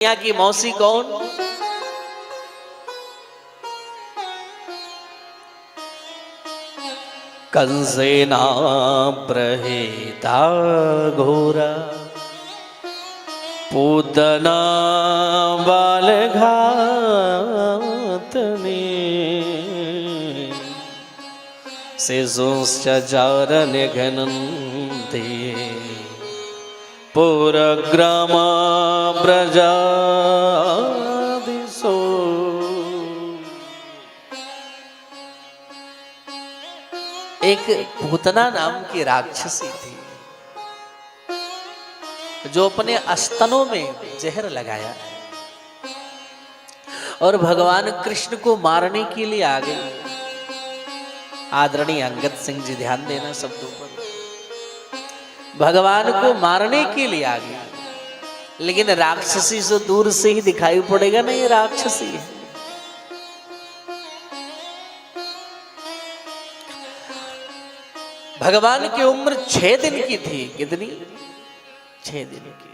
यहाँ की मौसी कौन? कंसेना प्रहेता घोरा पूतना बाल घातने शिशुश्च जारन घनन्ते पुरग्राम ब्रजादिशो। एक पूतना नाम की राक्षसी थी जो अपने स्तनों में जहर लगाया और भगवान कृष्ण को मारने के लिए आ गई। आदरणीय अंगद सिंह जी ध्यान देना शब्दों पर। भगवान को मारने के लिए आ गई, लेकिन राक्षसी से दूर से ही दिखाई पड़ेगा ना ये राक्षसी है। भगवान की उम्र 6 दिन की थी। कितनी? 6 दिन की।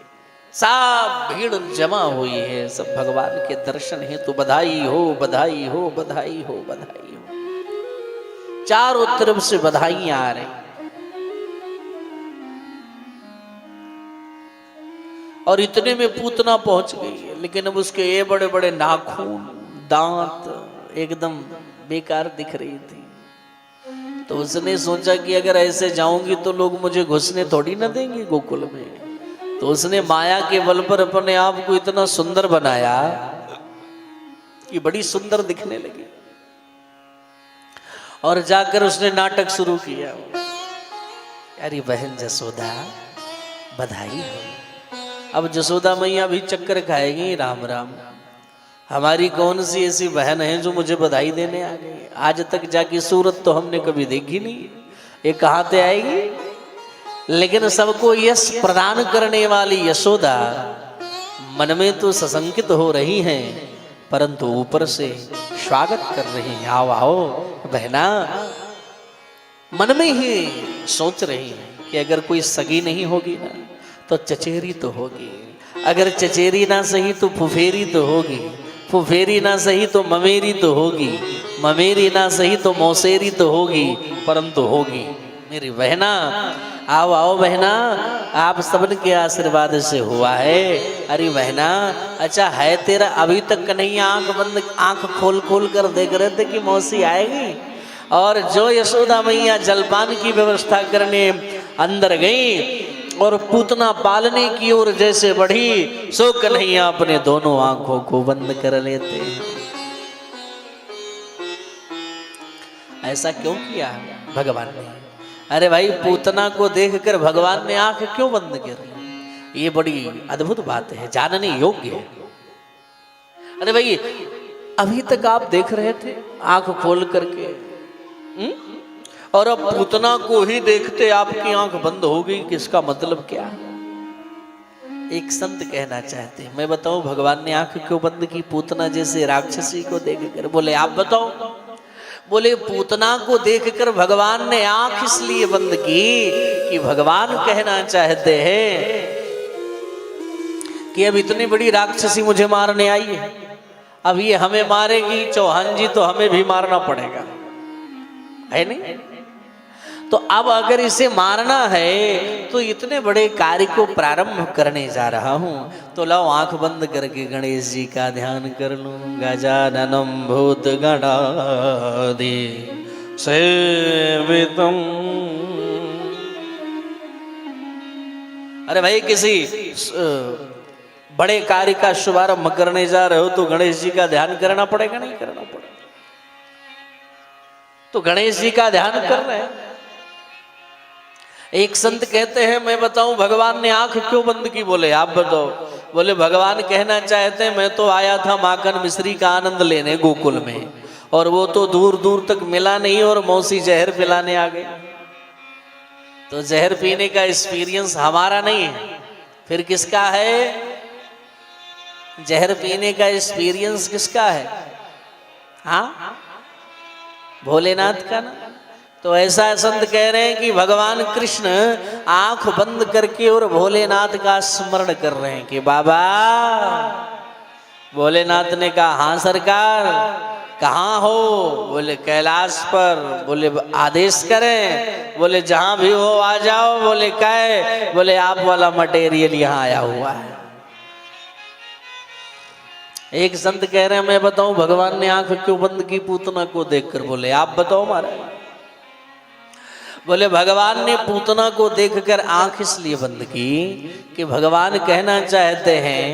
सब भीड़ जमा हुई है, सब भगवान के दर्शन है तो बधाई हो बधाई हो बधाई हो बधाई हो। चारों तरफ से बधाइयां आ रही और इतने में पूतना पहुंच गई है, लेकिन अब उसके ये बड़े बड़े नाखून दांत एकदम बेकार दिख रही थी। तो उसने सोचा कि अगर ऐसे जाऊंगी तो लोग मुझे घुसने थोड़ी ना देंगे गोकुल में। तो उसने माया के बल पर अपने आप को इतना सुंदर बनाया कि बड़ी सुंदर दिखने लगी और जाकर उसने नाटक शुरू किया। अरे बहन जसोदा बधाई हो। अब जसोदा मैया भी चक्कर खाएगी। राम राम, हमारी कौन सी ऐसी बहन है जो मुझे बधाई देने आ गई? आज तक जाकी सूरत तो हमने कभी देखी नहीं, ये कहाँ से आएगी? लेकिन सबको यश प्रदान करने वाली यशोदा मन में तो सशंकित हो रही हैं, परंतु ऊपर से स्वागत कर रही हैं। आओ आओ बहना। मन में ही सोच रही हैं कि अगर कोई सगी नहीं होगी ना तो चचेरी तो होगी, अगर चचेरी ना सही तो फुफेरी तो होगी, फुफेरी ना सही तो ममेरी तो होगी, ममेरी ना सही तो मौसेरी तो होगी, परंतु होगी मेरी बहना। आओ आओ बहना, आप सबन के आशीर्वाद से हुआ है। अरे बहना, अच्छा है तेरा अभी तक कन्हैया आंख खोल खोल कर देख रहे थे कि मौसी आएगी, और जो यशोदा मैया जलपान की व्यवस्था करने अंदर गई और पूतना पालने की ओर जैसे बढ़ी, सो कन्हैया अपने दोनों आंखों को बंद कर लेते हैं। ऐसा क्यों किया भगवान ने? अरे भाई, पूतना को देखकर भगवान ने आंख क्यों बंद कर? ये बड़ी अद्भुत बात है, जानने योग्य है। अरे भाई, अभी तक आप देख रहे थे आंख खोल करके, और अब पूतना को ही देखते आपकी आंख बंद हो गई, किसका मतलब क्या? एक संत कहना चाहते हैं, मैं बताऊं भगवान ने आंख क्यों बंद की पूतना जैसे राक्षसी को देखकर? बोले आप बताओ। बोले पूतना को देखकर भगवान ने आंख इसलिए बंद की कि भगवान कहना चाहते हैं कि अब इतनी बड़ी राक्षसी मुझे मारने आई है, अब ये हमें मारेगी चौहान जी तो हमें भी मारना पड़ेगा, है नहीं? तो अब अगर इसे मारना है तो इतने बड़े कार्य को प्रारंभ करने जा रहा हूं, तो लाओ आंख बंद करके गणेश जी का ध्यान कर लूं। गजाननम भूतगणादि सेवितम। अरे भाई, किसी बड़े कार्य का शुभारंभ करने जा रहे हो तो गणेश जी का ध्यान करना पड़ेगा, नहीं करना पड़ेगा? तो गणेश जी का ध्यान कर रहे हैं। एक संत कहते हैं, मैं बताऊं भगवान ने आंख क्यों बंद की? बोले आप बताओ। बोले भगवान कहना चाहते हैं, मैं तो आया था माखन मिश्री का आनंद लेने गोकुल में, और वो तो दूर दूर तक मिला नहीं और मौसी जहर पिलाने आ गई। तो जहर पीने का एक्सपीरियंस हमारा नहीं है, फिर किसका है? जहर पीने का एक्सपीरियंस किसका है? हाँ, भोलेनाथ का ना। तो ऐसा संत कह रहे हैं कि भगवान कृष्ण आंख बंद करके और भोलेनाथ का स्मरण कर रहे हैं कि बाबा भोलेनाथ ने कहा हाँ सरकार, कहाँ हो? बोले कैलाश पर। बोले आदेश करें? बोले जहां भी हो आ जाओ। बोले क्या? बोले आप वाला मटेरियल यहाँ आया हुआ है। एक संत कह रहे हैं मैं बताऊं भगवान ने आंख क्यों बंद की पूतना को देखकर? बोले आप बताओ महाराज। बोले भगवान ने पूतना को देखकर आंख इसलिए बंद की कि भगवान कहना चाहते हैं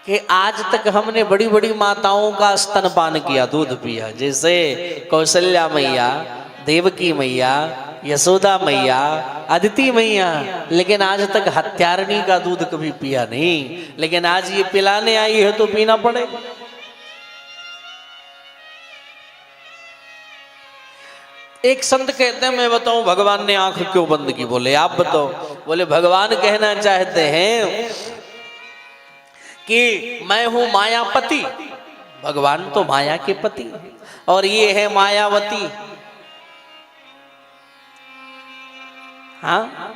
कि आज तक हमने बड़ी बड़ी माताओं का स्तनपान किया, दूध पिया, जैसे कौशल्या मैया, देवकी मैया, यशोदा मैया, अदिति मैया, लेकिन आज तक हत्यारनी का दूध कभी पिया नहीं। लेकिन आज ये पिलाने आई है तो पीना पड़ेगा। एक संत कहते हैं मैं बताऊं भगवान ने आंख क्यों बंद की? बोले आप बताओ। बोले भगवान कहना चाहते हैं कि मैं हूं मायापति। भगवान तो माया के पति और ये है मायावती। हाँ,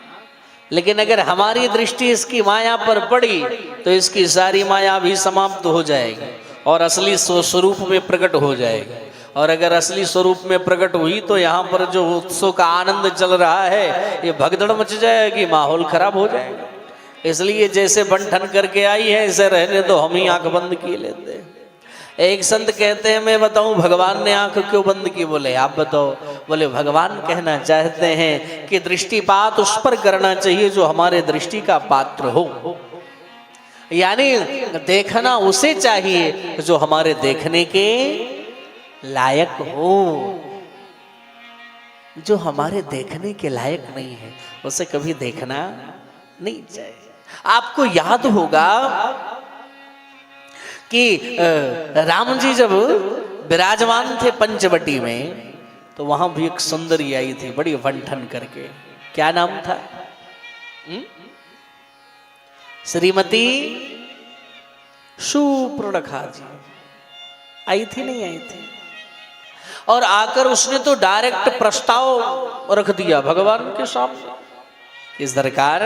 लेकिन अगर हमारी दृष्टि इसकी माया पर पड़ी तो इसकी सारी माया भी समाप्त हो जाएगी और असली स्वरूप में प्रकट हो जाएगी। और अगर असली स्वरूप में प्रकट हुई तो यहाँ पर जो उत्सव का आनंद चल रहा है ये भगदड़ मच जाएगी, माहौल खराब हो जाएगा। इसलिए जैसे बंठन करके आई है ऐसे रहने तो हम ही आंख बंद किए लेते हैं। एक संत कहते हैं मैं बताऊं भगवान ने आंख क्यों बंद की? बोले आप बताओ। बोले भगवान कहना चाहते हैं कि दृष्टिपात उस पर करना चाहिए जो हमारे दृष्टि का पात्र हो, यानी देखना उसे चाहिए जो हमारे देखने के लायक हो। जो हमारे देखने के लायक नहीं है उसे कभी देखना नहीं चाहिए। आपको याद होगा कि राम जी जब विराजमान थे पंचवटी में तो वहां भी एक सुंदरी आई थी बड़ी वंठन करके। क्या नाम था? श्रीमती सुपर्णखा जी आई थी, नहीं आई थी? और आकर उसने तो डायरेक्ट प्रस्ताव रख दिया भगवान के सामने कि सरकार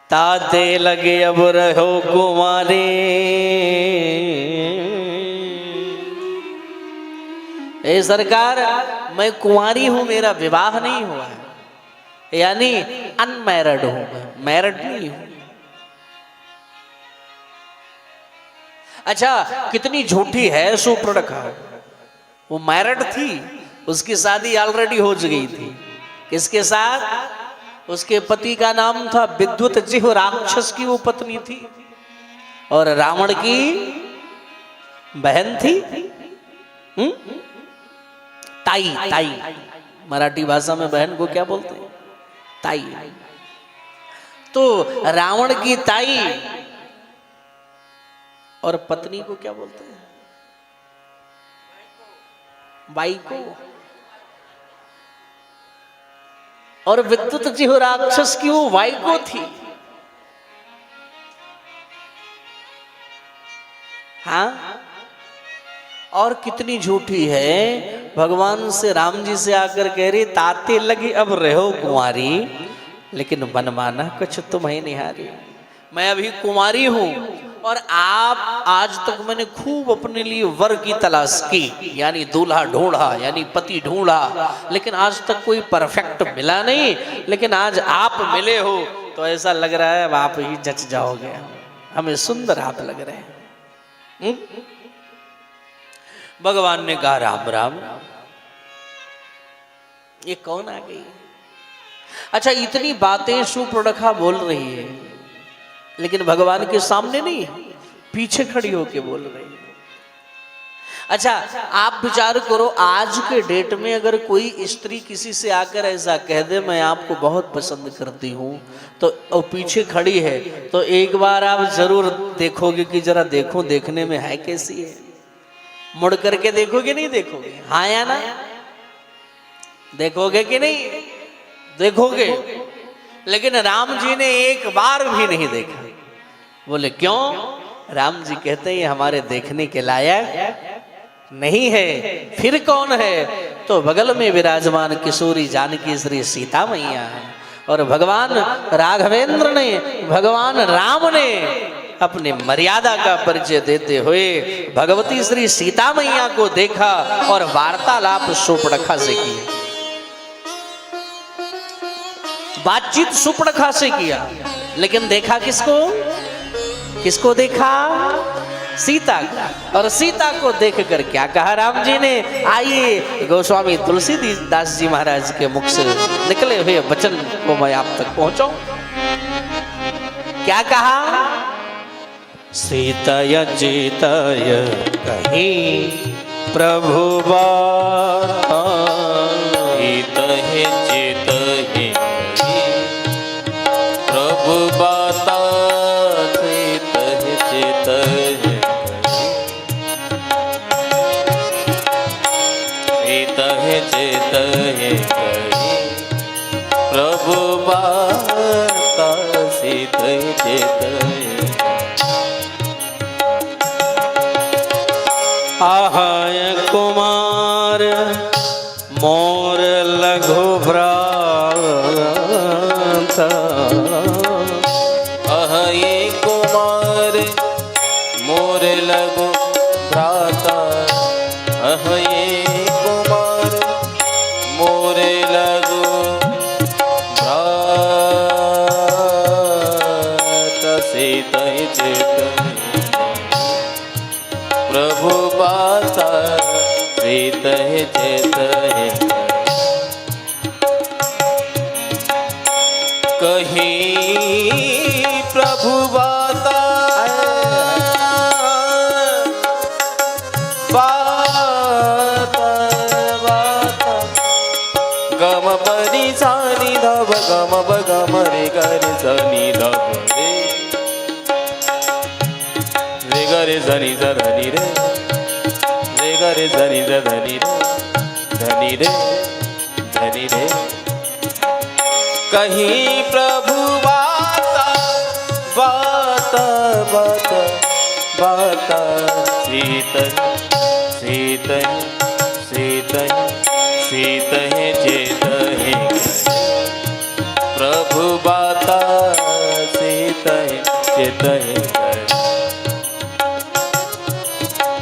ताते लगे अब रहो कुमारी, ए सरकार मैं कुंवारी हूं, मेरा विवाह नहीं हुआ है, यानी अनमैरिड हूं, मैरिड नहीं हूं। अच्छा कितनी झूठी है सुपर्णखा। वो मैरिड थी, उसकी शादी ऑलरेडी हो गई थी। किसके साथ? उसके पति का नाम था विद्युत जिह्व, राक्षस की वो पत्नी थी और रावण की बहन थी। ताई, ताई मराठी भाषा में बहन को क्या बोलते हैं? ताई। तो रावण की ताई और पत्नी को क्या बोलते हैं? बाई को। और विद्युत जिह्व राक्षस की वो वाई को थी। हाँ, और कितनी झूठी है, भगवान से राम जी से आकर कह रही ताते लगी अब रहो कुंवारी, लेकिन मनमाना कुछ तुम्हें निहारी। मैं अभी कुंवारी हूं और आप आज तक मैंने खूब अपने लिए वर की तलाश की, यानी दूल्हा ढूंढा, यानी पति ढूंढा, लेकिन आज तक कोई परफेक्ट मिला नहीं। लेकिन आज आप मिले हो तो ऐसा लग रहा है अब आप ही जच जाओगे, हमें सुंदर आप लग रहे हैं। भगवान ने कहा राम राम, ये कौन आ गई? अच्छा इतनी बातें सुपर्णखा बोल रही है लेकिन भगवान के सामने नहीं, पीछे खड़ी होके बोल रही है। अच्छा आप विचार करो, आज के डेट में अगर कोई स्त्री किसी से आकर ऐसा कह दे मैं आपको बहुत पसंद करती हूँ तो और पीछे खड़ी है तो एक बार आप जरूर देखोगे कि जरा देखो देखने में है कैसी है। मुड़ करके देखोगे नहीं देखोगे? हाँ या ना? देखोगे कि नहीं? देखोगे। लेकिन राम जी ने एक बार भी नहीं देखा। बोले क्यों? राम जी कहते हैं हमारे देखने के लायक नहीं है। फिर कौन है? तो बगल में विराजमान किशोरी जानकी श्री सीता मैया है। और भगवान राघवेंद्र ने, भगवान राम ने अपने मर्यादा का परिचय देते हुए भगवती श्री सीता मैया को देखा और वार्तालाप सुपर्णखा से किया, बातचीत सुपर्णखा से किया। लेकिन देखा किसको? किसको देखा? सीता को। और सीता को देखकर क्या कहा राम जी ने? आइए गोस्वामी तुलसीदास जी महाराज के मुख से निकले हुए वचन को मैं आप तक पहुंचाऊं। क्या कहा? सीतय चितय कहीं प्रभु बात, सीतय चितय प्रभु बाता, सीतय चितय सीतय चितय प्रभु बाता, सीतय चितय। आहय कुमार मोर लघु भ्राता, अहय कुमार मोर लघु भ्राता, अहय कुमार मोर लघु भ्राता, सीतय चितय प्रभु बाता, सीतय चितय कहीं प्रभु बाता, बाता बाता गम परि सानी धब गम बगम रे गर सनी धब रे गर सनी धनी रे रे गर सनी धनी रे धनी रे धनी रे। कहीं प्रभु बाता बाता बाता बाता, सीतय सीतय सीतय सीतय चितय प्रभु बाता, सीतय चितय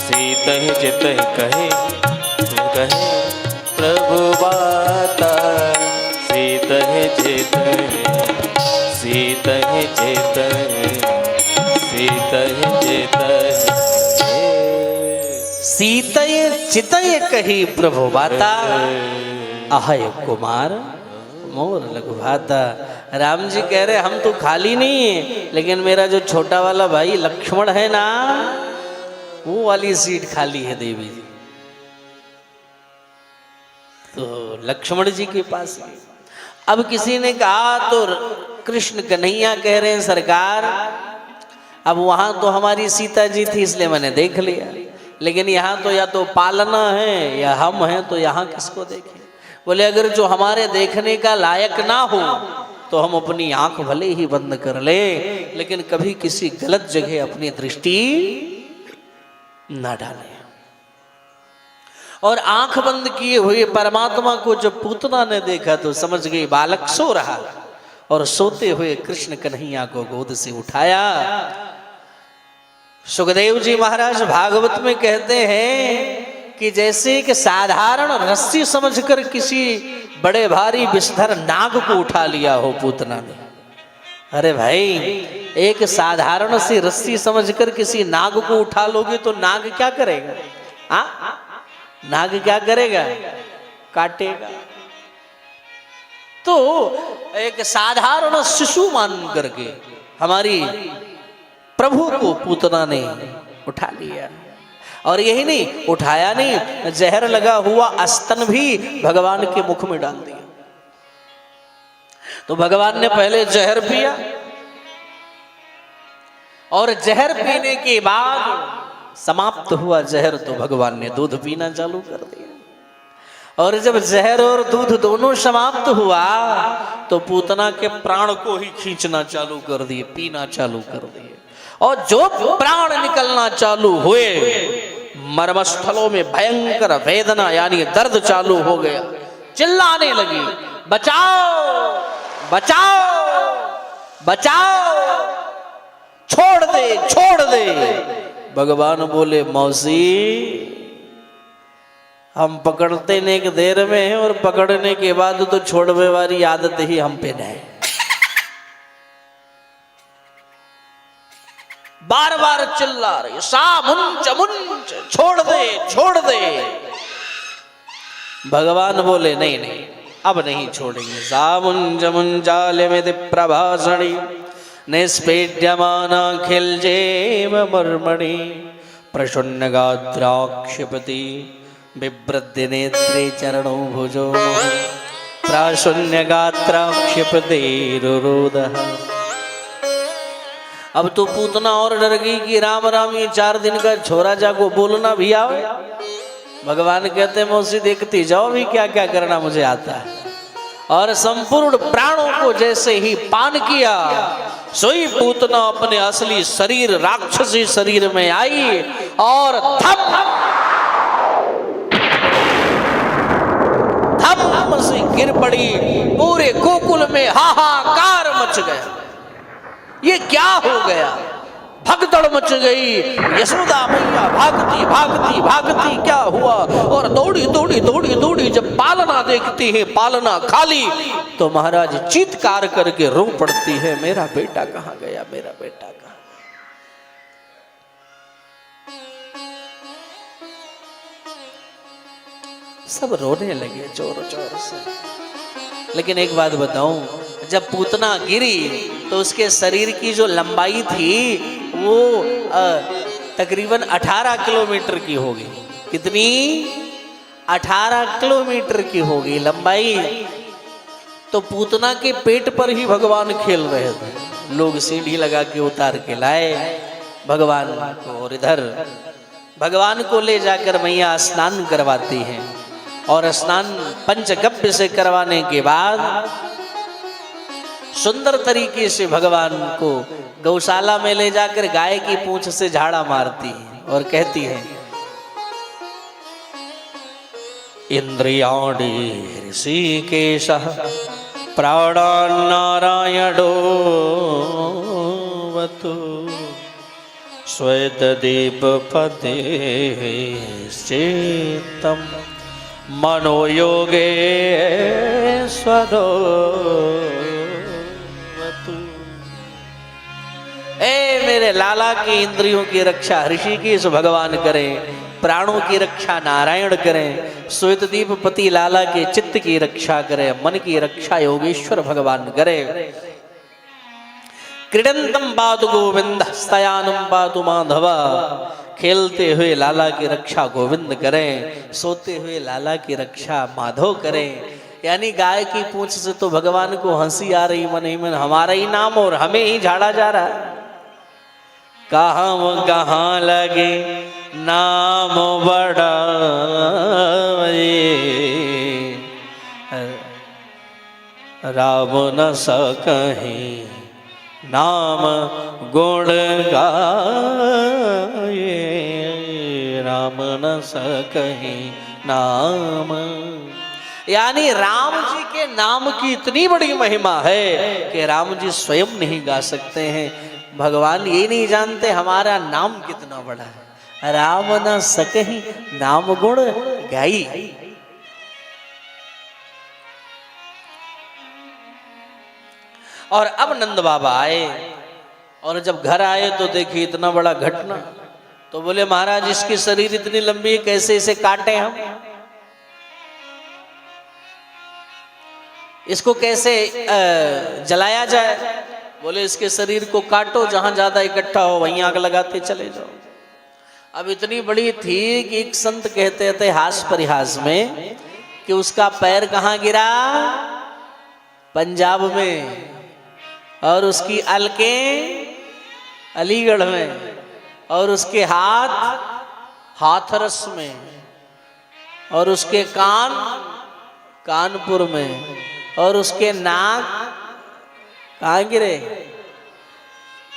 सीतय चितय कहे कहे प्रभु बाता, सीतय चितय सीतय चितय सीतय चितय सीतय चितय कही प्रभु बाता, अहय कुमार मोर लघु भाता। राम जी कह रहे हम तो खाली नहीं है, लेकिन मेरा जो छोटा वाला भाई लक्ष्मण है ना, वो वाली सीट खाली है देवी जी। तो लक्ष्मण जी के पास गए। अब किसी ने कहा तो कृष्ण कन्हैया कह रहे हैं सरकार, अब वहां तो हमारी सीता जी थी इसलिए मैंने देख लिया, लेकिन यहाँ तो या तो पालना है या हम हैं, तो यहाँ किसको देखें? बोले अगर जो हमारे देखने का लायक ना हो तो हम अपनी आंख भले ही बंद कर ले, लेकिन कभी किसी गलत जगह अपनी दृष्टि न डालें। और आंख बंद किए हुए परमात्मा को जब पूतना ने देखा तो समझ गई बालक सो रहा, और सोते हुए कृष्ण कन्हैया को गोद से उठाया। सुखदेव जी महाराज भागवत में कहते हैं कि जैसे कि साधारण रस्सी समझकर किसी बड़े भारी विषधर नाग को उठा लिया हो पूतना ने। अरे भाई, एक साधारण सी रस्सी समझकर किसी नाग को उठा लोगे तो नाग क्या करेगा? नाग क्या करेगा? काटेगा। तो एक साधारण शिशु मान करके हमारी प्रभु को पूतना ने उठा लिया। और यही नहीं, उठाया नहीं, जहर लगा हुआ अस्तन भी भगवान के मुख में डाल दिया। तो भगवान ने पहले जहर पिया, और जहर पीने के बाद समाप्त हुआ जहर तो भगवान ने दूध पीना चालू कर दिया। और जब जहर और दूध दोनों समाप्त हुआ तो पूतना के प्राण को ही खींचना चालू कर दिए, पीना चालू कर दिए। और जो प्राण निकलना चालू हुए, मर्मस्थलों में भयंकर वेदना यानी दर्द चालू हो गया। चिल्लाने लगी, बचाओ बचाओ बचाओ। छोड़ दे छोड़ दे। भगवान बोले मौसी हम पकड़ते ने एक देर में है और पकड़ने के बाद तो छोड़ने वाली आदत ही हम पे नहीं। बार बार चिल्ला रही सा मुंच मुंच छोड़ दे छोड़ दे। भगवान बोले नहीं नहीं अब नहीं छोड़ेंगे। सा मुंच मुंचाले में प्रभाषणी निस्पेड्यमाना खिलजेव मर्मणि प्रसन्न गात्राक्षिपति बिभ्रद्य नेत्रे चरणो भुजो प्राशून्य गात्राक्षिपति रुरोदः। अब तो पूतना और डर गई कि राम राम ये 4 दिन का छोरा जाको बोलना भी आवे। भगवान कहते मौसी देखती जाओ भी क्या क्या करना मुझे आता है। और संपूर्ण प्राणों को जैसे ही पान किया सोई पूतना अपने असली शरीर राक्षसी शरीर में आई और धम से गिर पड़ी। पूरे गोकुल में हाहाकार मच गया। ये क्या हो गया? भगदड़ मच गई। यशोदा मैया भागती भागती भागती क्या हुआ और दौड़ी दौड़ी दौड़ी दौड़ी जब पालना देखती है पालना खाली तो महाराज चीत्कार करके रो पड़ती है मेरा बेटा कहाँ गया मेरा बेटा कहाँ। सब रोने लगे जोर जोर से। लेकिन एक बात बताऊं जब पूतना गिरी तो उसके शरीर की जो लंबाई थी वो तकरीबन 18 किलोमीटर की होगी। कितनी? 18 किलोमीटर की होगी लंबाई। तो पूतना के पेट पर ही भगवान खेल रहे थे। लोग सीढ़ी लगा के उतार के लाए भगवान को और इधर भगवान को ले जाकर मैया स्नान करवाती हैं। और स्नान पंचगव्य से करवाने के बाद सुंदर तरीके से भगवान को गौशाला में ले जाकर गाय की पूंछ से झाड़ा मारती है और कहती है इंद्रियाणि ऋषिकेशः प्राणान् नारायणो वतु श्वेतदीपपते चेत्तं मनोयोगे स्वरो। ए मेरे लाला की इंद्रियों की रक्षा ऋषिकेश भगवान करें, प्राणों की रक्षा नारायण करें, श्वेतदीप पति लाला के चित्त की रक्षा करें, मन की रक्षा योगेश्वर भगवान करें। क्रीडंतम पातु गोविंद स्तयानुम पातु माधव। खेलते हुए लाला की रक्षा गोविंद करें, सोते हुए लाला की रक्षा माधव करें। यानी गाय की पूंछ से तो भगवान को हंसी आ रही मन ही मन हमारा ही नाम और हमें ही झाड़ा जा रहा है। कहाँ कहाँ लगे नाम बड़ा राम न सकहीं नाम गुण गाये राम न सकहीं नाम। यानी राम जी के नाम की इतनी बड़ी महिमा है कि राम जी स्वयं नहीं गा सकते हैं। भगवान ये नहीं जानते हमारा नाम कितना बड़ा है। राम न सकहीं नाम गुण गाई। और अब नंद बाबा आए और जब घर आए तो देखिए इतना बड़ा घटना। तो बोले महाराज इसकी शरीर इतनी लंबी है कैसे इसे काटे हम, इसको कैसे जलाया जाए। बोले इसके शरीर को काटो जहां ज्यादा इकट्ठा हो वहीं आग लगाते चले जाओ। अब इतनी बड़ी थी कि एक संत कहते थे हास परिहास में कि उसका पैर कहाँ गिरा, पंजाब में, और उसकी अलकें अलीगढ़ में, और उसके हाथ हाथरस में, और उसके कान कानपुर में, और उसके नाक कहाँ गिरे,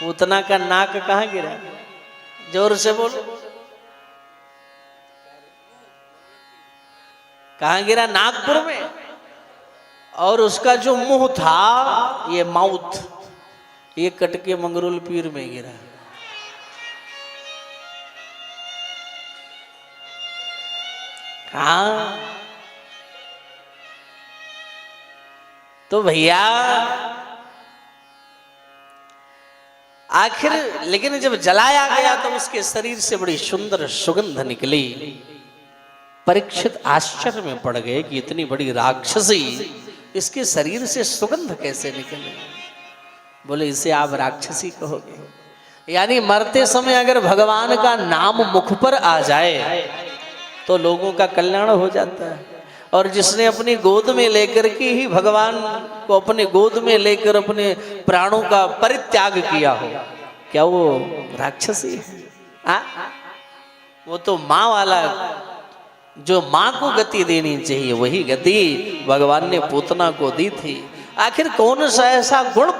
पूतना का नाक कहाँ गिरा, जोर से बोलो, कहाँ गिरा, नागपुर में। और उसका जो मुंह था ये माउथ, ये कट के मंगरूल पीर में गिरा। हाँ, तो भैया आखिर लेकिन जब जलाया गया तो उसके शरीर से बड़ी सुंदर सुगंध निकली। परीक्षित आश्चर्य में पड़ गए कि इतनी बड़ी राक्षसी, इसके शरीर से सुगंध कैसे निकले। बोले इसे आप राक्षसी कहोगे? यानी मरते समय अगर भगवान का नाम मुख पर आ जाए तो लोगों का कल्याण हो जाता है। और जिसने अपनी गोद में लेकर के ही भगवान को अपने गोद में लेकर अपने प्राणों का परित्याग किया हो, क्या वो राक्षसी है? वो तो माँ वाला, जो माँ को गति देनी चाहिए वही गति भगवान ने पूतना को दी थी। आखिर कौन सा ऐसा गुण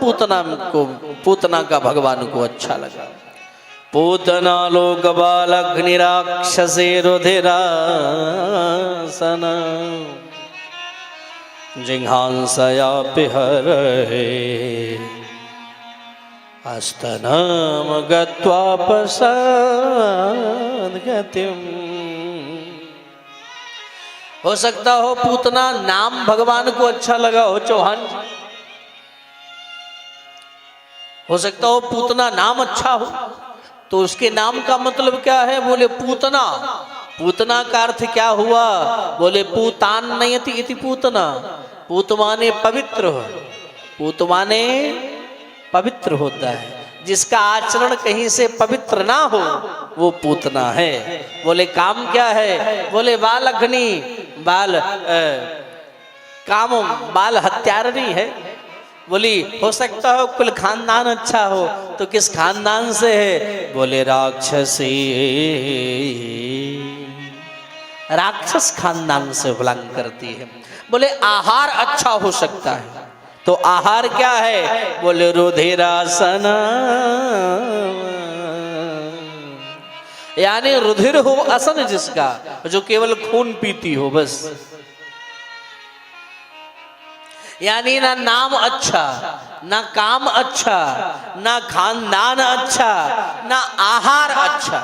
पूतना का भगवान को अच्छा लगा? पूतना लोक बालग्नि राक्षसे रुधिरासन जिघांसया पिहरहे अस्तनम गत्वापसद्गतिम्। हो सकता हो पूतना नाम भगवान को अच्छा लगा हो चौहान जी, हो सकता हो पूतना नाम अच्छा हो। तो उसके नाम का मतलब क्या है? बोले पूतना। पूतना का अर्थ क्या हुआ? बोले पूतान नयति इति पूतना। पूत माने पवित्र हो, पूत माने पवित्र होता है। जिसका आचरण कहीं से पवित्र ना हो वो पूतना है। बोले काम क्या है? बोले बाल अग्नि, बाल काम, बाल हत्यारनी है। बोली हो सकता हो कुल खानदान अच्छा हो, तो किस खानदान से है? बोले राक्षसी, राक्षस खानदान से बिलोंग करती है। बोले आहार अच्छा हो सकता है, तो आहार क्या है? बोले रुधिरासन, यानी रुधिर हो असन जिसका, जो केवल खून पीती हो बस। यानी ना नाम अच्छा, ना काम अच्छा, ना खानदान अच्छा, ना आहार अच्छा।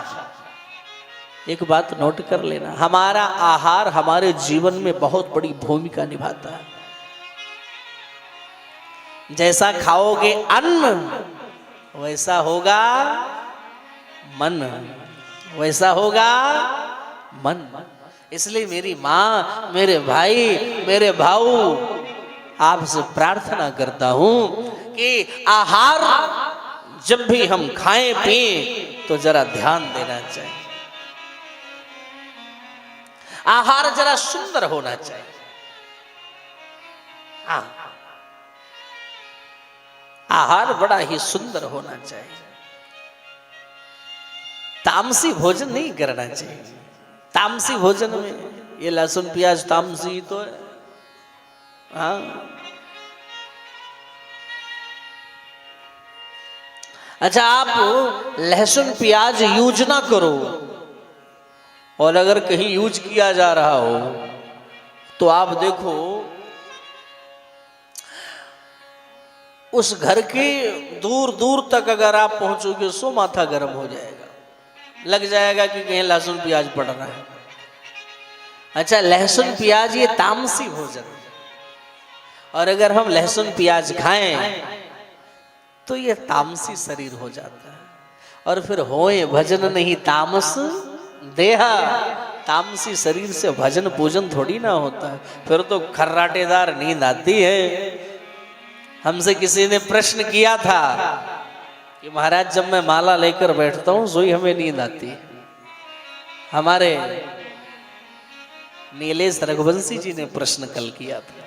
एक बात नोट कर लेना, हमारा आहार हमारे जीवन में बहुत बड़ी भूमिका निभाता है। जैसा खाओगे अन्न वैसा होगा मन, वैसा होगा मन। इसलिए मेरी माँ, मेरे भाई, मेरे भाऊ, आपसे प्रार्थना करता हूं कि आहार जब भी हम खाएं पिएं तो जरा ध्यान देना चाहिए। आहार जरा सुंदर होना चाहिए। आहार बड़ा ही सुंदर होना चाहिए। तामसी भोजन नहीं करना चाहिए। तामसी भोजन में ये लहसुन प्याज तामसी तो है। हाँ, अच्छा आप लहसुन प्याज यूज ना करो, और अगर कहीं यूज किया जा रहा हो तो आप देखो उस घर के दूर दूर तक अगर आप पहुंचोगे सो माथा गर्म हो जाएगा, लग जाएगा कि कहीं लहसुन प्याज पड़ रहा है। अच्छा लहसुन प्याज ये तामसी भोजन है, और अगर हम लहसुन प्याज खाएं तो ये तामसी शरीर हो जाता है। और फिर होए भजन नहीं तामस देहा, तामसी शरीर से भजन पूजन थोड़ी ना होता है, फिर तो खर्राटेदार नींद आती है। हमसे किसी ने प्रश्न किया था कि महाराज जब मैं माला लेकर बैठता हूं सोई हमें नींद आती है। हमारे नीलेश रघुवंशी जी ने प्रश्न कल किया था।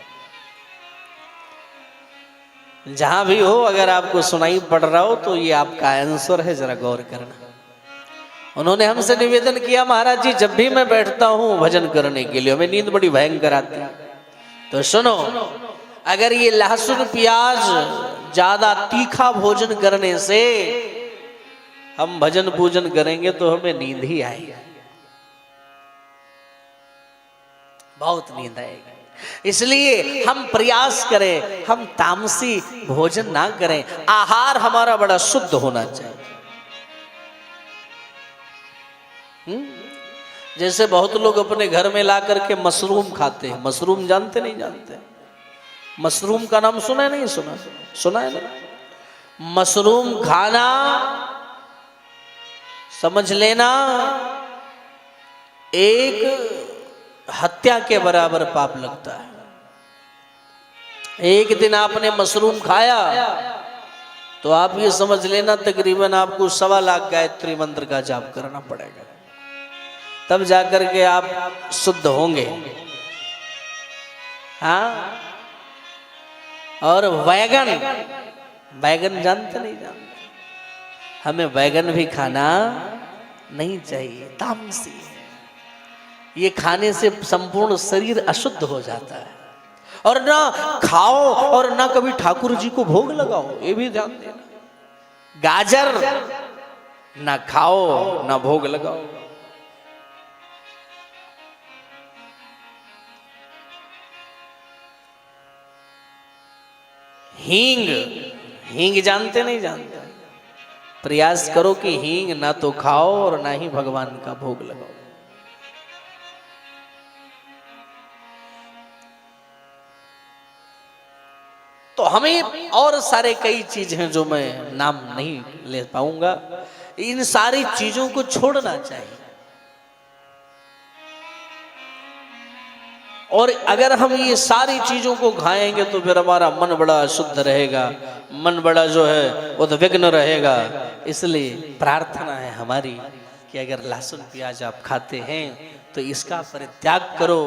जहां भी हो अगर आपको सुनाई पड़ रहा हो तो ये आपका आंसर है, जरा गौर करना। उन्होंने हमसे निवेदन किया महाराज जी जब भी मैं बैठता हूं भजन करने के लिए हमें नींद बड़ी भयंकर आती है। तो सुनो, अगर ये लहसुन प्याज ज्यादा तीखा भोजन करने से हम भजन पूजन करेंगे तो हमें नींद ही आएगी, बहुत नींद आएगी। इसलिए हम प्रयास करें हम तामसी भोजन ना करें। आहार हमारा बड़ा शुद्ध होना चाहिए। जैसे बहुत लोग अपने घर में ला करके मशरूम खाते हैं। मशरूम जानते नहीं जानते? मशरूम का नाम सुना है नहीं सुना? सुना है ना? मशरूम खाना समझ लेना एक हत्या के बराबर पाप लगता है। एक दिन आपने मशरूम खाया तो आप ये समझ लेना तकरीबन आपको 1.25 लाख गायत्री मंत्र का जाप करना पड़ेगा, तब जाकर के आप शुद्ध होंगे। हाँ, और बैगन, बैगन जानते नहीं जानते? हमें बैगन भी खाना नहीं चाहिए, तामसी है। ये खाने से संपूर्ण शरीर अशुद्ध हो जाता है। और ना खाओ और ना कभी ठाकुर जी को भोग लगाओ, ये भी ध्यान देना। गाजर ना खाओ ना भोग लगाओ। हींग, हींग जानते नहीं जानते? प्रयास करो कि हींग ना तो खाओ और ना ही भगवान का भोग लगाओ। तो हमें और सारे कई चीज हैं जो मैं नाम नहीं ले पाऊंगा। इन सारी चीजों को छोड़ना चाहिए। और अगर हम ये सारी चीजों को खाएंगे तो फिर हमारा मन बड़ा शुद्ध रहेगा, मन बड़ा जो है उद्विग्न रहेगा। इसलिए प्रार्थना है हमारी कि अगर लहसुन प्याज आप खाते हैं तो इसका परित्याग करो।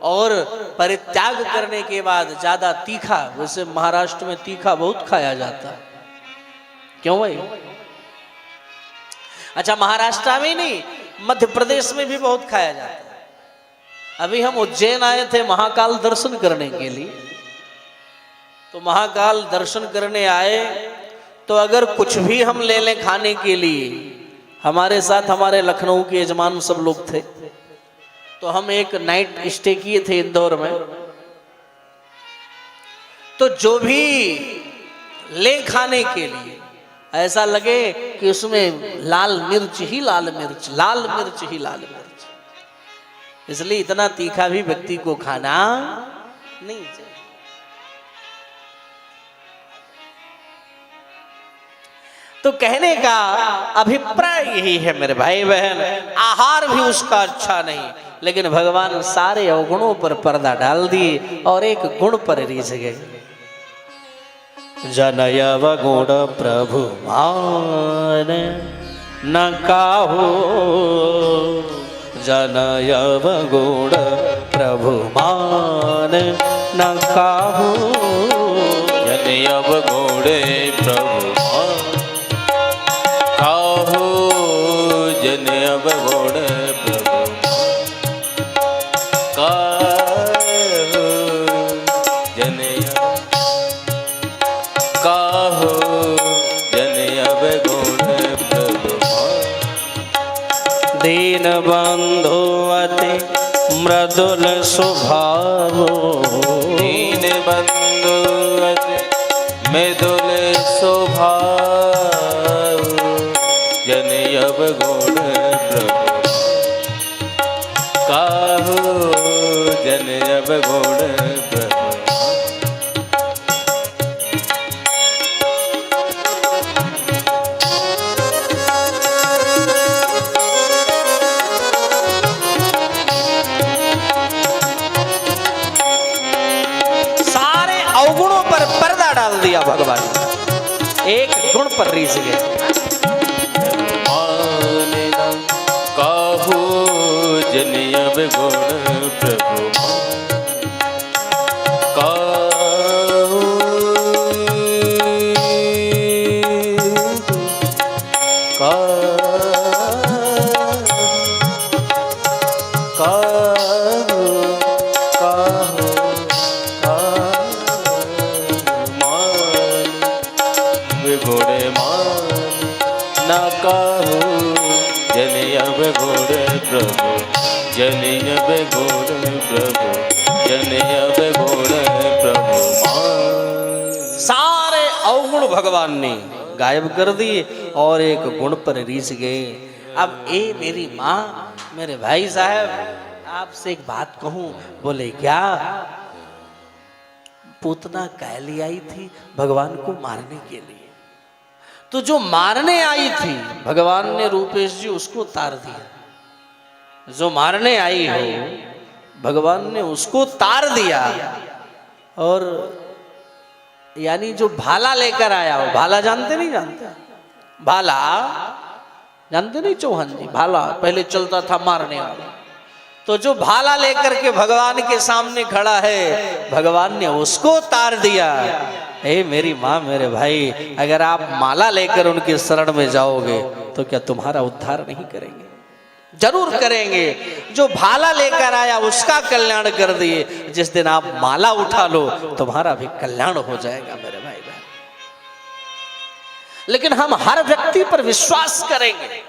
और परित्याग करने के बाद ज्यादा तीखा, वैसे महाराष्ट्र में तीखा बहुत खाया जाता है, क्यों भाई? अच्छा, महाराष्ट्र में नहीं, मध्य प्रदेश में भी बहुत खाया जाता है। अभी हम उज्जैन आए थे महाकाल दर्शन करने के लिए, तो महाकाल दर्शन करने आए तो अगर कुछ भी हम ले लें खाने के लिए, हमारे साथ हमारे लखनऊ के यजमान सब लोग थे, तो हम एक नाइट स्टे किए थे इंदौर में। तो जो भी ले खाने के लिए ऐसा लगे कि उसमें लाल मिर्च ही लाल मिर्च, लाल मिर्च ही लाल मिर्च। इसलिए इतना तीखा भी व्यक्ति को खाना नहीं चाहिए। तो कहने का अभिप्राय यही है मेरे भाई बहन, आहार भी उसका अच्छा नहीं, लेकिन भगवान सारे अवगुणों पर पर्दा डाल दिए और एक गुण पर रीझ गए। जनयव गुण प्रभु मान न काहू, जनयव गुण प्रभु मान न काहू, जनयव गुण प्रभु काहू, जनयव गुण प्रभु काहू, जनयव काहू, जनयव गुण प्रभु। दीन बंधु अति मृदुल स्वभाव, दीन बंधु अति मृदुल स्वभाव, जनयव गुण प्रभु काहू, जनयव गुण प्रभु। सारे अवगुणों पर पर्दा डाल दिया भगवान ने, एक गुण पर रीझ गए। काहू, जनयव गुण प्रभु काहू, काहू, काहू, मान गुण मान न काहू, जनयव गुण प्रभु, जनयव गुण प्रभु, जनयव गुण प्रभु मान। सारे अवगुण भगवान ने गायब कर दिए और एक गुण पर रीझ गए। अब ए मेरी माँ, मेरे भाई साहब, आपसे एक बात कहूं। बोले क्या? पूतना कैली आई थी भगवान को मारने के लिए, तो जो मारने आई थी भगवान ने रूपेश जी उसको तार दिया। जो मारने आई हो भगवान ने उसको तार दिया। और यानी जो भाला लेकर आया हो, भाला जानते नहीं? जानते भाला? जानते नहीं चौहान जी? भाला पहले चलता था मारने वाला। तो जो भाला लेकर के भगवान के सामने खड़ा है, भगवान ने उसको तार दिया। हे मेरी माँ, मेरे भाई, अगर आप माला लेकर उनके शरण में जाओगे तो क्या तुम्हारा उद्धार नहीं करेंगे? जरूर करेंगे। जो भाला लेकर आया उसका कल्याण कर दिए। जिस दिन आप माला उठा लो तुम्हारा भी कल्याण हो जाएगा मेरे भाई बहन। लेकिन हम हर व्यक्ति पर विश्वास करेंगे,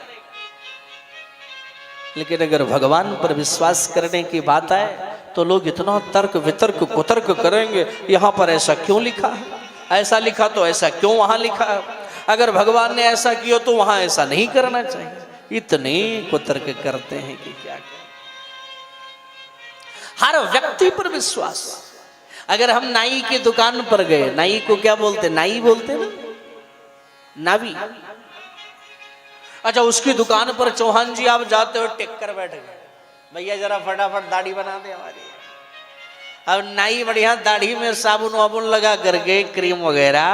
लेकिन अगर भगवान पर विश्वास करने की बात आए तो लोग इतना तर्क वितर्क कुतर्क करेंगे। यहां पर ऐसा क्यों लिखा है, ऐसा लिखा तो ऐसा क्यों वहां लिखा है, अगर भगवान ने ऐसा किया तो वहां ऐसा नहीं करना चाहिए। इतने कुतर्क करते हैं कि क्या करें। हर व्यक्ति पर विश्वास। अगर हम नाई की दुकान पर गए, नाई को क्या बोलते? नाई बोलते ना, नावी। अच्छा, उसकी दुकान पर चौहान जी आप जाते हो, टेक कर बैठ गए, भैया जरा फटाफट दाढ़ी बना दे हमारी। अब नाई बढ़िया दाढ़ी में साबुन वाबुन लगा करके, क्रीम वगैरह,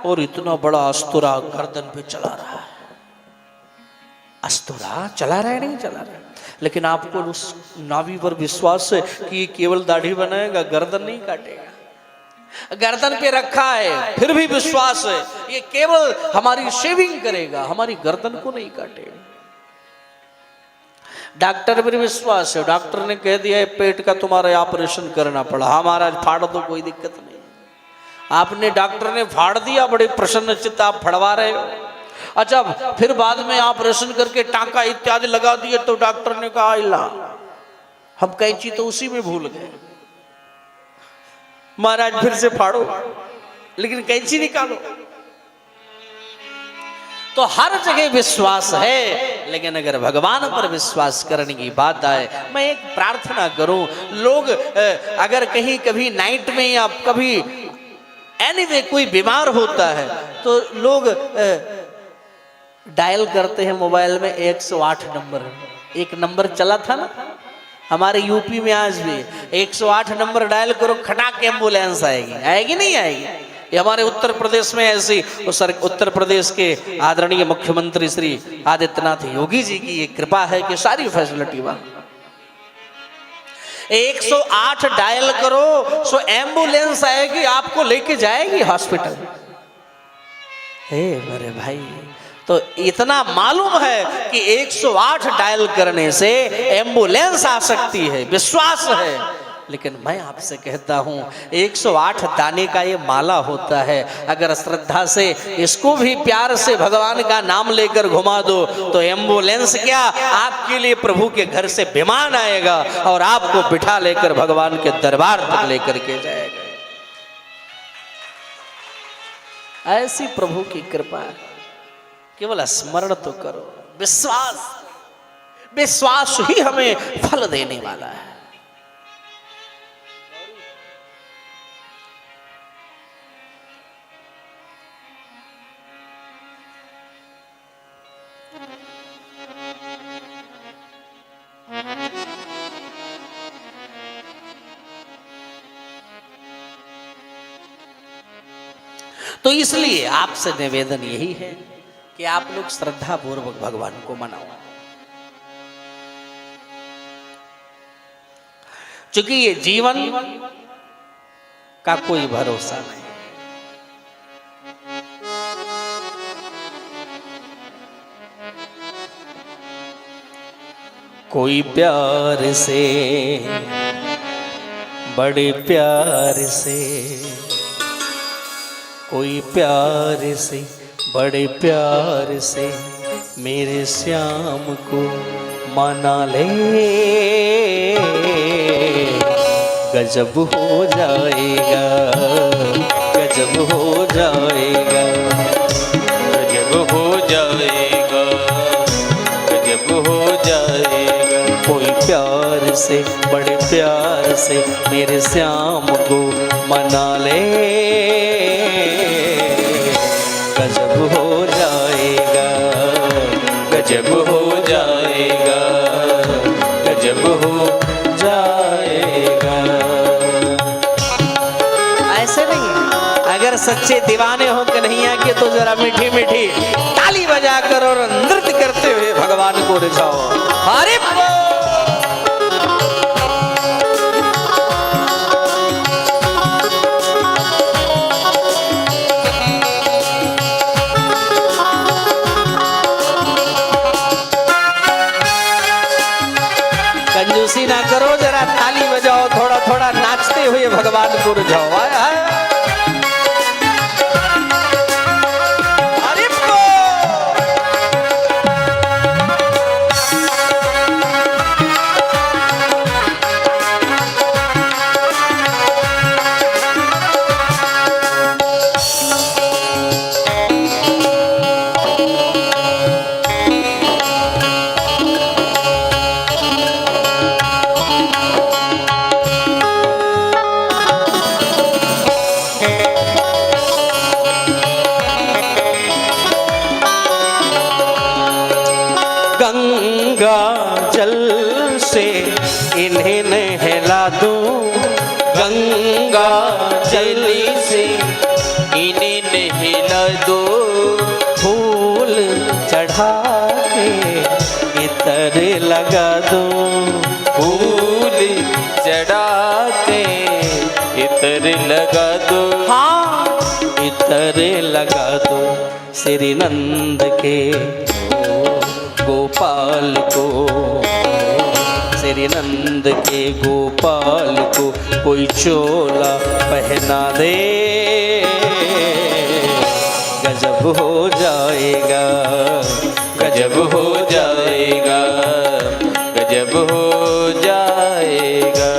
और इतना बड़ा अस्तुरा गर्दन पे चला रहा है। अस्तुरा चला रहा है, नहीं चला रहा है, लेकिन आपको उस नावी पर विश्वास है कि केवल दाढ़ी बनाएगा, गर्दन नहीं काटेगा। गर्दन पे रखा है, फिर भी विश्वास है ये केवल हमारी शेविंग करेगा, हमारी गर्दन को नहीं काटेगा। डॉक्टर पर विश्वास है, डॉक्टर ने कह दिया है पेट का तुम्हारा ऑपरेशन करना पड़ा, हमारा फाड़ दो, कोई दिक्कत नहीं। आपने, डॉक्टर ने फाड़ दिया, बड़े प्रसन्न चित्त आप फड़वा रहे हो। अच्छा, फिर बाद में ऑपरेशन करके टांका इत्यादि लगा दिए तो डॉक्टर ने कहा इला, हम कैंची तो उसी में भूल गए, महाराज फिर से फाड़ो, लेकिन कैंची निकालो। तो हर जगह विश्वास है, लेकिन अगर भगवान पर विश्वास करने की बात आए, मैं एक प्रार्थना करूं, लोग अगर कहीं कभी नाइट में या कभी एनीवे कोई बीमार होता है तो लोग डायल करते हैं मोबाइल में 108 नंबर। एक नंबर चला था ना हमारे यूपी में, आज भी 108 नंबर डायल करो, खटाक एम्बुलेंस आएगी। आएगी नहीं आएगी? ये हमारे उत्तर प्रदेश में ऐसी, उत्तर प्रदेश के आदरणीय मुख्यमंत्री श्री आदित्यनाथ योगी जी की ये कृपा है कि सारी फैसिलिटी वहां। 108 डायल करो सो एम्बुलेंस आएगी, आपको लेके जाएगी हॉस्पिटल। हे मेरे भाई, तो इतना मालूम है कि 108 डायल करने से एम्बुलेंस आ सकती है, विश्वास है। लेकिन मैं आपसे कहता हूं 108 दाने का ये माला होता है, अगर श्रद्धा से इसको भी प्यार से भगवान का नाम लेकर घुमा दो तो एम्बुलेंस क्या, आपके लिए प्रभु के घर से विमान आएगा और आपको बिठा लेकर भगवान के दरबार तक लेकर के जाएगा। ऐसी प्रभु की कृपा है। केवल स्मरण तो करो, विश्वास, विश्वास ही हमें फल देने वाला है। तो इसलिए आपसे निवेदन यही है कि आप लोग श्रद्धा पूर्वक भगवान को मनाओ, क्योंकि ये जीवन का कोई भरोसा नहीं। कोई प्यार से, बड़े प्यार से, कोई प्यार से, बड़े प्यार से मेरे श्याम को मना ले, गजब हो जाएगा, गजब हो जाएगा। गजब हो जाएगा, गजब हो जाएगा। कोई प्यार से, बड़े प्यार से मेरे श्याम को मना ले, गजब हो जाएगा, गजब हो जाएगा, गजब हो जाएगा। ऐसे नहीं, अगर सच्चे दीवाने हो कन्हैया के तो जरा मीठी मीठी ताली बजाकर और नृत्य करते हुए भगवान को रिझाओ। अरे कंजूसी ना करो, जरा ताली बजाओ, थोड़ा थोड़ा नाचते हुए भगवान को रिझाओ। आय हाय। अरे बो! गंगा जल से इन्हें नहला दूं, गंगा जल से इन्हें नहला दो, फूल चढ़ा के इतर लगा दूं, फूल चढ़ा के इतर लगा दो। हाँ इतर लगा दो श्री नंद के गोपाल को, श्री नंद के गोपाल को कोई चोला पहना दे, गजब हो जाएगा, गजब हो जाएगा, गजब हो जाएगा,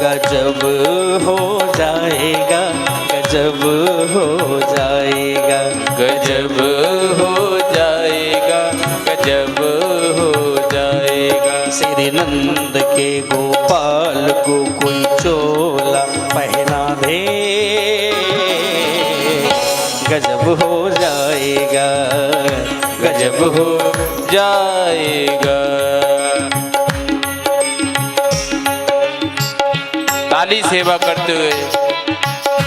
गजब हो जाएगा, गजब हो जाएगा, गजब हो जाएगा, गजब हो जाएगा। श्री नंद के गोपाल को कोई चोला पहना दे, गजब हो जाएगा, गजब हो जाएगा। ताली सेवा करते हुए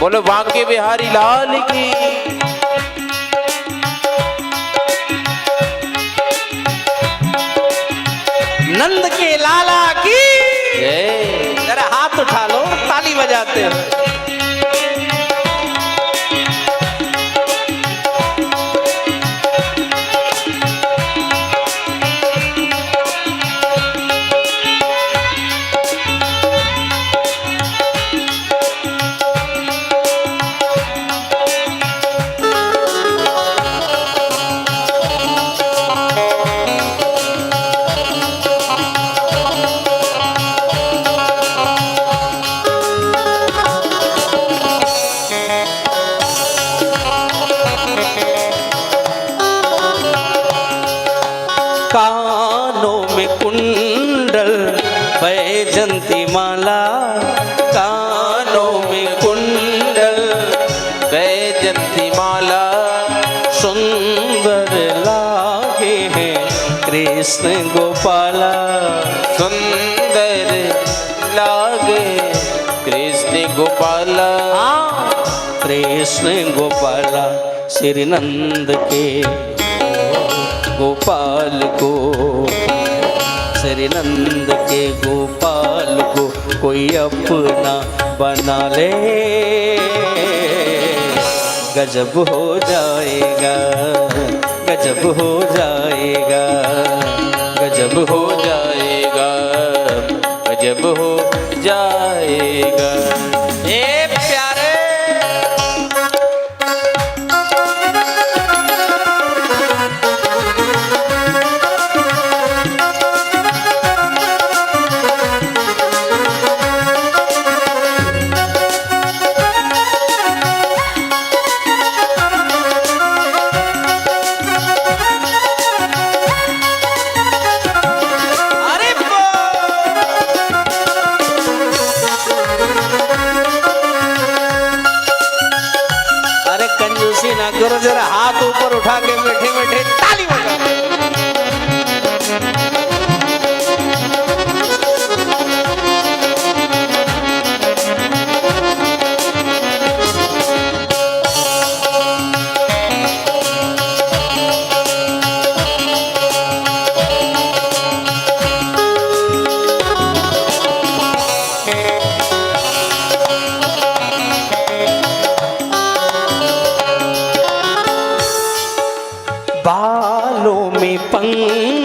बोलो बांके बिहारी लाल की। नंद के लाला की जय। जरा हाथ उठा लो, ताली बजाते हो। कानों में कुंडल बैजंती माला, कानों में कुंडल बैजंती माला, सुंदर लागे हैं कृष्ण गोपाला, सुंदर लागे कृष्ण गोपाला। हाँ कृष्ण गोपाला श्री नंद के गोपाल को, श्री नंद के गोपाल को कोई अपना बना ले, गजब हो जाएगा, गजब हो जाएगा, गजब हो जाएगा, गजब हो जाएगा। ए प्यारे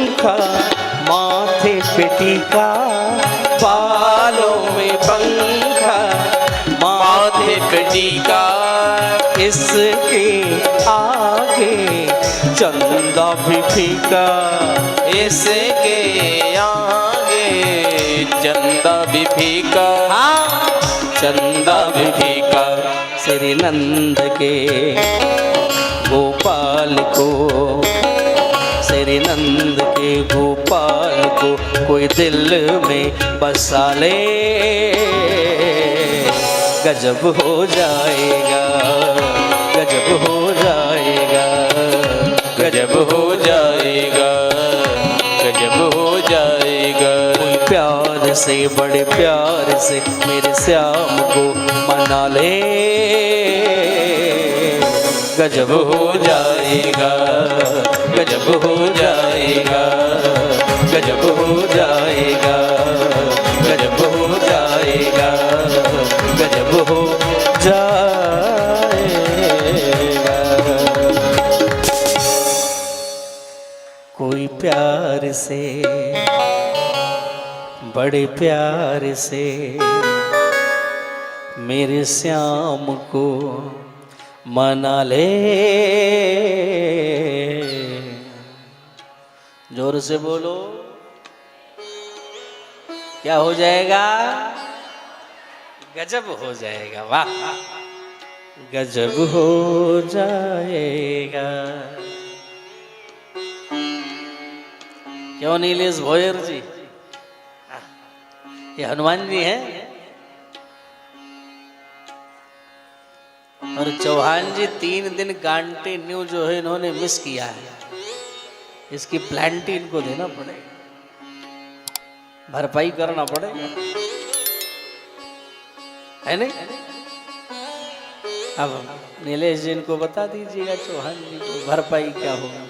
पंखा, माथे पे टीका, बालों में पंखा, माथे पे टीका, इसके आगे चंदा भी फीका, इसके आगे चंदा भी फीका, चंदा भी फीका। श्री नंद के गोपाल को, श्री नंद के गोपाल को कोई दिल में बसा ले, गजब हो जाएगा, गजब हो जाएगा, गजब हो जाएगा, गजब हो जाएगा। कोई प्यार से, बड़े प्यार से मेरे श्याम को मना ले, गजब हो जाएगा, गजब हो जाएगा, गजब हो जाएगा, गजब हो जाएगा, गजब हो जाएगा। कोई प्यार से, बड़े प्यार से मेरे श्याम को मना ले, जोर से बोलो, क्या हो जाएगा? गजब हो जाएगा, वाह, गजब हो जाएगा। क्यों नीलेश भोयर जी? ये हनुमान जी हैं और चौहान जी 3 दिन गांटी न्यू जो है इन्होंने मिस किया है, इसकी प्लांटी इनको देना पड़ेगा, भरपाई करना पड़ेगा, है नहीं? अब नीलेश जी इनको बता दीजिएगा चौहान जी को भरपाई क्या होगा।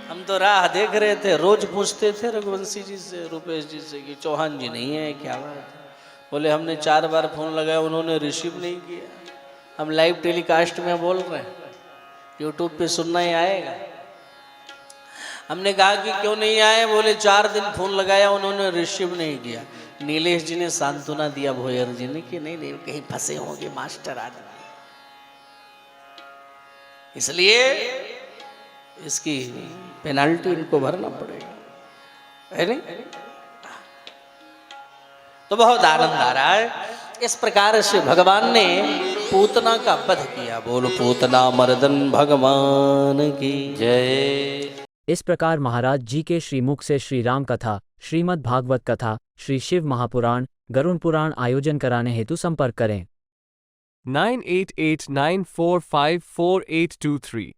हम तो राह देख रहे थे, रोज पूछते थे रघुवंशी जी से, रूपेश जी से कि चौहान जी नहीं है, क्या बात है? बोले हमने 4 बार फोन लगाया, उन्होंने रिसीव नहीं किया। हम लाइव टेलीकास्ट में बोल रहे हैं, यूट्यूब पे सुनना ही आएगा। हमने कहा कि क्यों नहीं आए? बोले 4 दिन फोन लगाया, उन्होंने रिसीव नहीं किया। नीलेश जी ने सांत्वना दिया भोयर जी ने कि नहीं नहीं कहीं फंसे होंगे मास्टर आदमी, इसलिए इसकी पेनाल्टी इनको भरना पड़ेगा, है नहीं? तो बहुत आनंद आ रहा है। इस प्रकार से भगवान ने पूतना का वध किया। बोलो पूतना मर्दन भगवान की जय। इस प्रकार महाराज जी के श्रीमुख से श्री राम कथा, श्रीमद् भागवत कथा, श्री शिव महापुराण, गरुड़ पुराण आयोजन कराने हेतु संपर्क करें। 9889454823